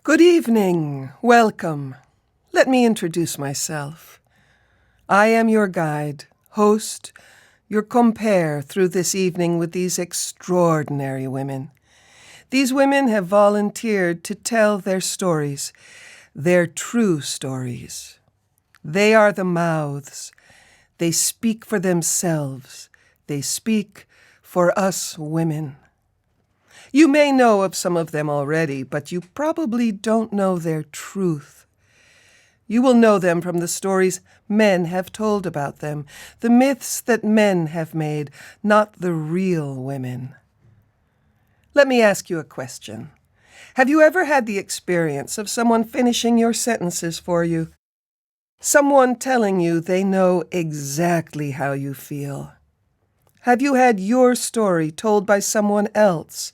Good evening. Welcome. Let me introduce myself. I am your guide, host, your compere through this evening with these extraordinary women. These women have volunteered to tell their stories, their true stories. They are the mouths. They speak for themselves. They speak for us women. You may know of some of them already, but you probably don't know their truth. You will know them from the stories men have told about them, the myths that men have made, not the real women. Let me ask you a question. Have you ever had the experience of someone finishing your sentences for you? Someone telling you they know exactly how you feel? Have you had your story told by someone else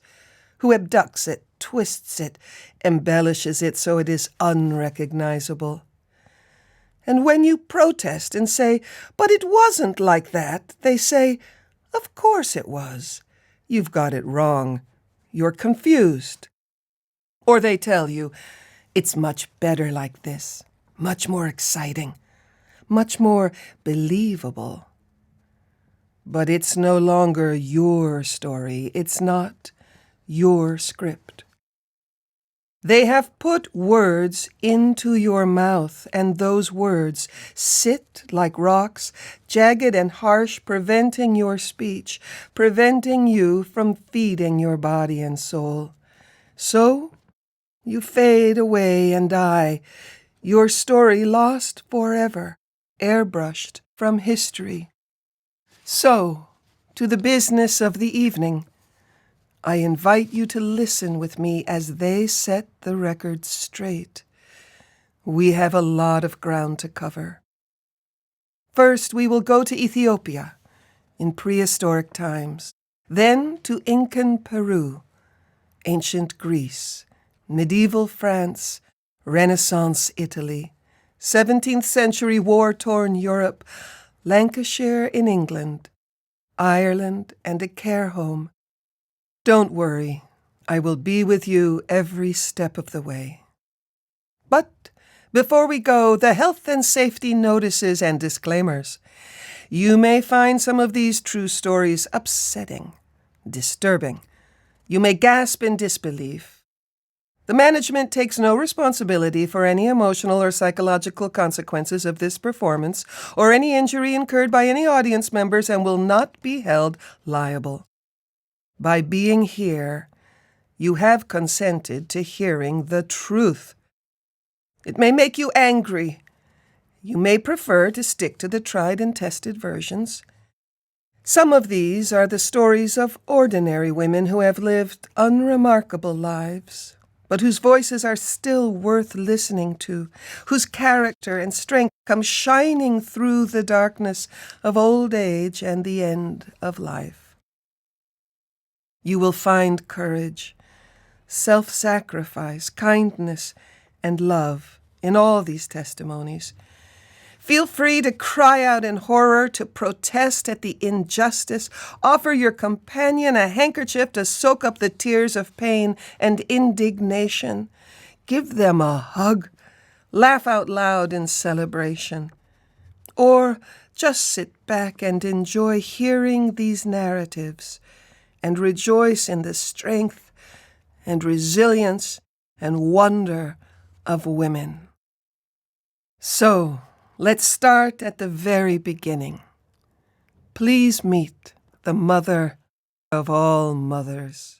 who abducts it, twists it, embellishes it so it is unrecognizable? And when you protest and say, "But it wasn't like that," they say, "Of course it was. You've got it wrong. You're confused." Or they tell you, "It's much better like this, much more exciting, much more believable." But it's no longer your story. It's not your script. They have put words into your mouth, and those words sit like rocks, jagged and harsh, preventing your speech, preventing you from feeding your body and soul. So you fade away and die, your story lost forever, airbrushed from history. So, to the business of the evening, I invite you to listen with me as they set the record straight. We have a lot of ground to cover. First, we will go to Ethiopia in prehistoric times, then to Incan Peru, ancient Greece, medieval France, Renaissance Italy, 17th century war-torn Europe, Lancashire in England, Ireland, and a care home. Don't worry, I will be with you every step of the way. But before we go, the health and safety notices and disclaimers. You may find some of these true stories upsetting, disturbing. You may gasp in disbelief. The management takes no responsibility for any emotional or psychological consequences of this performance or any injury incurred by any audience members and will not be held liable. By being here, you have consented to hearing the truth. It may make you angry. You may prefer to stick to the tried and tested versions. Some of these are the stories of ordinary women who have lived unremarkable lives, but whose voices are still worth listening to, whose character and strength come shining through the darkness of old age and the end of life. You will find courage, self-sacrifice, kindness, and love in all these testimonies. Feel free to cry out in horror, to protest at the injustice. Offer your companion a handkerchief to soak up the tears of pain and indignation. Give them a hug. Laugh out loud in celebration. Or just sit back and enjoy hearing these narratives and rejoice in the strength and resilience and wonder of women. So, let's start at the very beginning. Please meet the mother of all mothers.